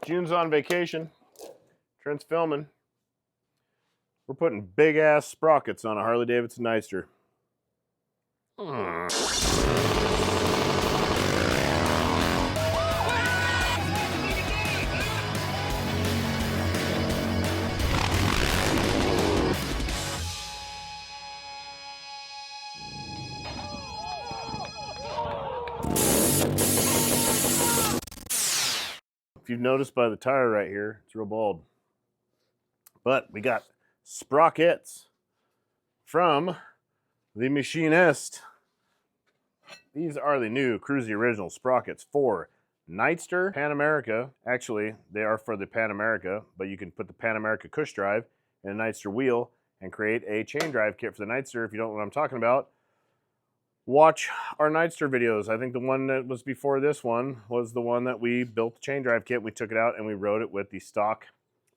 June's on vacation. Trent's filming. We're putting big ass sprockets on a Harley Davidson Nightster. If you've noticed by the tire right here, it's real bald. But we got sprockets from the machinist. These are the new Kruesi Originals sprockets for Nightster, Pan America. Actually, they are for the Pan America, but you can put the Pan America cush drive in a Nightster wheel and create a chain drive kit for the Nightster. If you don't know what I'm talking about, watch our Nightster videos. I think the one that was before this one was the one that we built the chain drive kit. We took it out and we rode it with the stock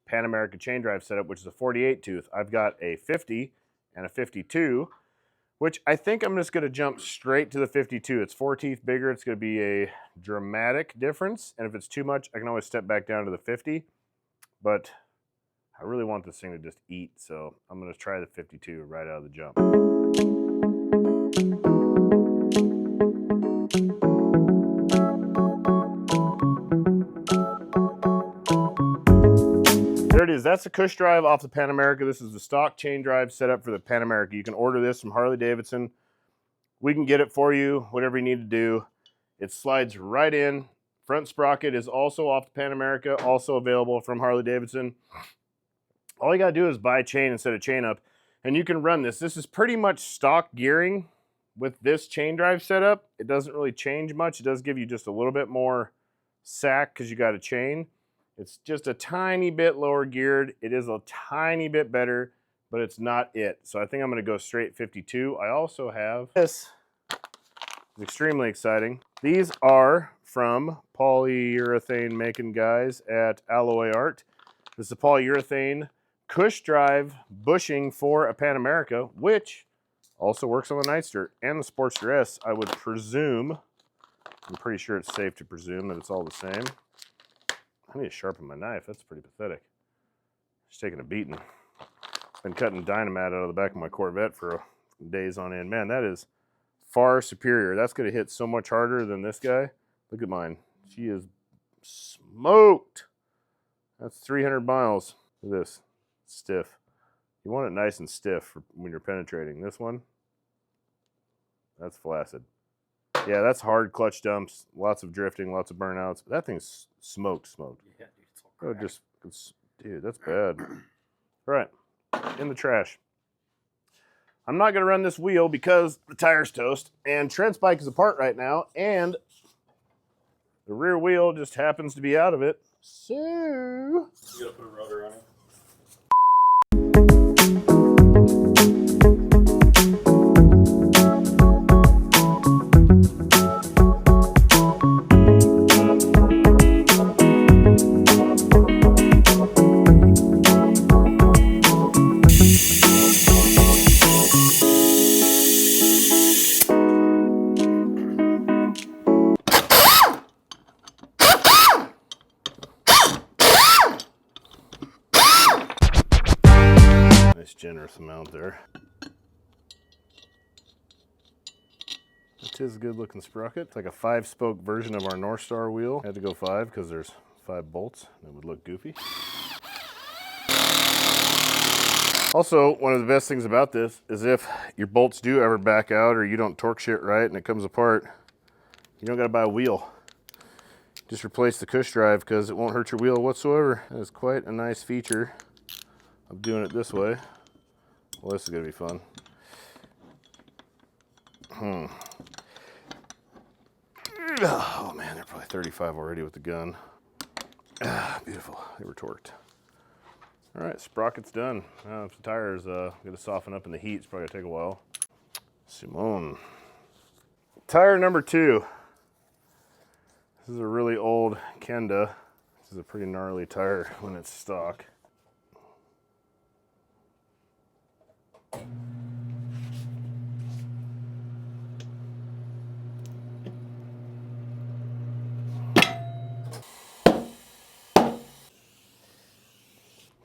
Pan America chain drive setup, which is a 48 tooth. I've got a 50 and a 52, which I think I'm just going to jump straight to the 52. It's 4 teeth bigger. It's going to be a dramatic difference. And if it's too much, I can always step back down to the 50. But I really want this thing to just eat, so I'm going to try the 52 right out of the jump. There it is. That's the cush drive off the Pan America. This is the stock chain drive set up for the Pan America. You can order this from Harley Davidson. We can get it for you, whatever you need to do. It slides right in. Front sprocket is also off the Pan America, also available from Harley Davidson. All you got to do is buy chain instead of chain up, and you can run this. This is pretty much stock gearing with this chain drive setup. It doesn't really change much. It does give you just a little bit more sack because you got a chain. It's just a tiny bit lower geared. It is a tiny bit better, but it's not it. So I think I'm going to go straight 52. I also have this. It's extremely exciting. These are from polyurethane making guys at Alloy Art. This is a polyurethane cush drive bushing for a Pan America, which also works on the Nightster and the Sportster S. I would presume, I'm pretty sure it's safe to presume that it's all the same. I need to sharpen my knife. That's pretty pathetic. Just taking a beating. Been cutting dynamite out of the back of my Corvette for days on end. Man, that is far superior. That's going to hit so much harder than this guy. Look at mine. She is smoked. That's 300 miles. Look at this. Stiff. You want it nice and stiff for when you're penetrating. This one, that's flaccid. Yeah, that's hard clutch dumps, lots of drifting, lots of burnouts. But that thing's smoked. Yeah, dude, it's all cracked. Dude, that's bad. All right, in the trash. I'm not going to run this wheel because the tire's toast, and Trent's bike is apart right now, and the rear wheel just happens to be out of it. So you gotta put a rudder on it. Generous amount there. It is a good looking sprocket. It's like a 5-spoke version of our North Star wheel. I had to go 5 because there's 5 bolts. That would look goofy. Also, one of the best things about this is if your bolts do ever back out or you don't torque shit right and it comes apart, you don't got to buy a wheel. Just replace the cush drive because it won't hurt your wheel whatsoever. That is quite a nice feature of doing it this way. Well, this is going to be fun. Oh man, they're probably 35 already with the gun. Beautiful. They were torqued. All right, sprocket's done. If the tire's going to soften up in the heat, it's probably going to take a while. Simone. Tire number 2. This is a really old Kenda. This is a pretty gnarly tire when it's stock.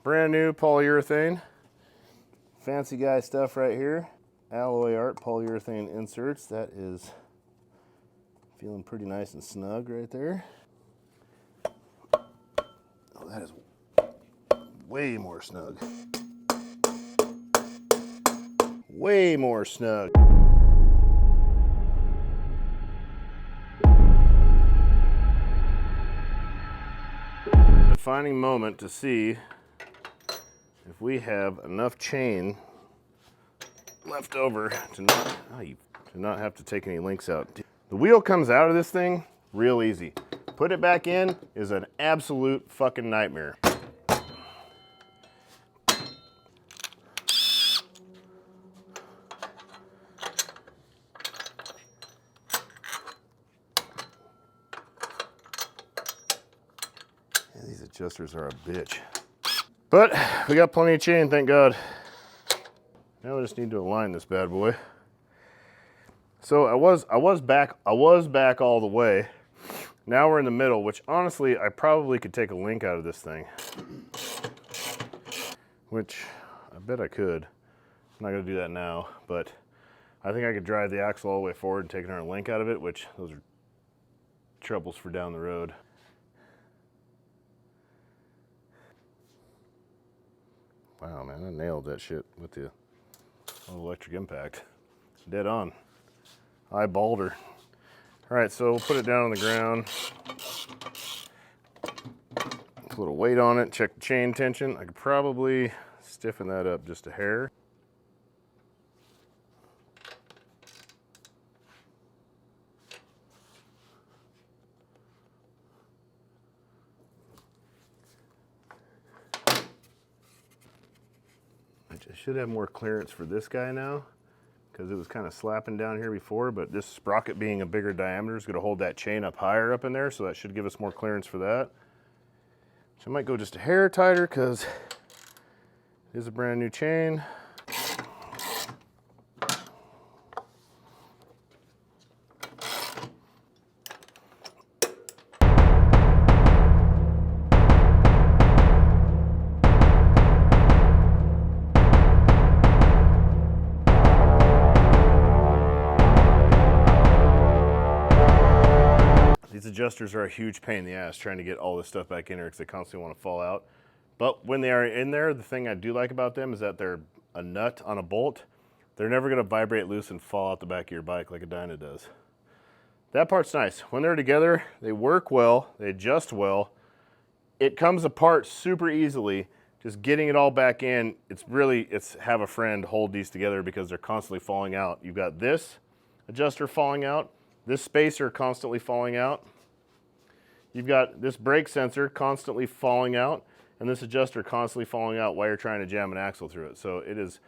Brand new polyurethane. Fancy guy stuff right here. Alloy art polyurethane inserts. That is feeling pretty nice and snug right there. Oh, that is way more snug. Way more snug. Defining moment to see if we have enough chain left over to not have to take any links out. The wheel comes out of this thing real easy. Put it back in is an absolute fucking nightmare. These adjusters are a bitch. But we got plenty of chain, thank God. Now we just need to align this bad boy. So I was back all the way. Now we're in the middle, which honestly I probably could take a link out of this thing. Which I bet I could. I'm not gonna do that now, but I think I could drive the axle all the way forward and take another link out of it, which those are troubles for down the road. Wow, man, I nailed that shit with the electric impact. Dead on. Eyeballed her. All right, so we'll put it down on the ground. Put a little weight on it, check the chain tension. I could probably stiffen that up just a hair. I should have more clearance for this guy now, because it was kind of slapping down here before, but this sprocket being a bigger diameter is going to hold that chain up higher up in there, so that should give us more clearance for that. So I might go just a hair tighter because it is a brand new chain. Adjusters are a huge pain in the ass trying to get all this stuff back in there because they constantly want to fall out. But when they are in there, the thing I do like about them is that they're a nut on a bolt. They're never going to vibrate loose and fall out the back of your bike like a Dyna does. That part's nice. When they're together, they work well, they adjust well. It comes apart super easily. Just getting it all back in, it's have a friend hold these together because they're constantly falling out. You've got this adjuster falling out, this spacer constantly falling out. You've got this brake sensor constantly falling out, and this adjuster constantly falling out while you're trying to jam an axle through it. So it is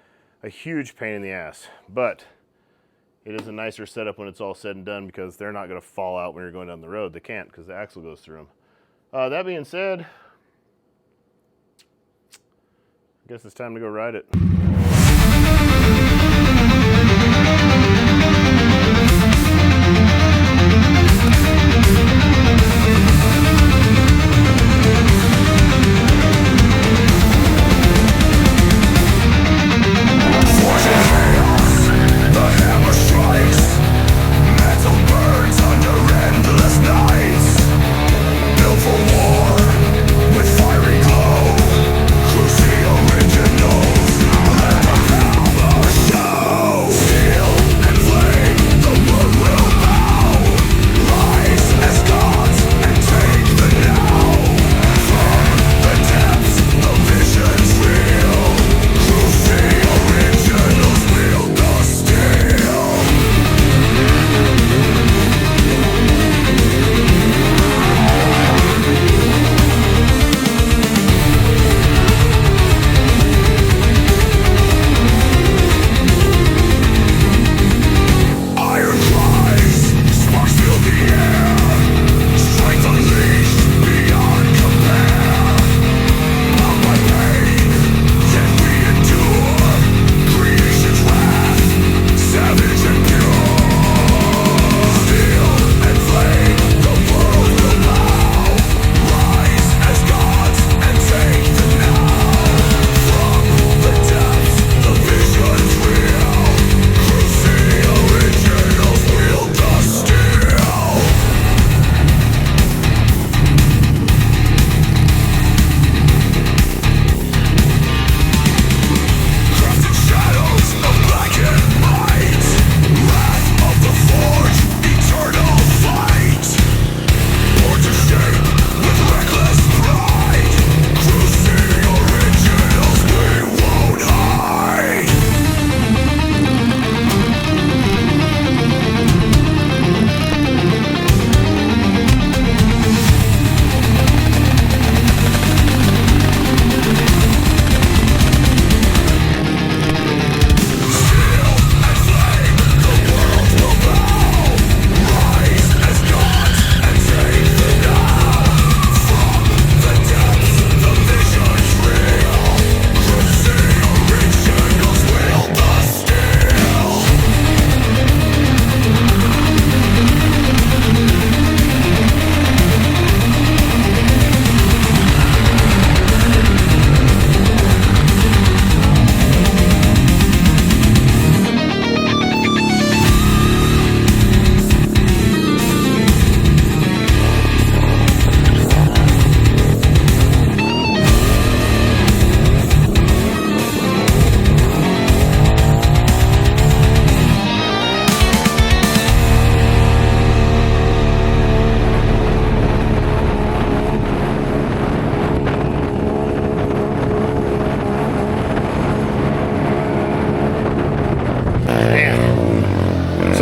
a huge pain in the ass, but it is a nicer setup when it's all said and done because they're not going to fall out when you're going down the road. They can't because the axle goes through them. That being said, I guess it's time to go ride it. Kruesi Originals.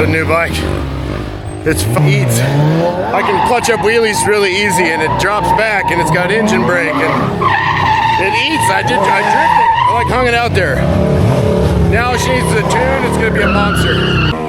a new bike. It eats. I can clutch up wheelies really easy, and it drops back, and it's got engine brake, and it eats. I drifted it. I like hung it out there. Now she needs to tune. It's gonna be a monster.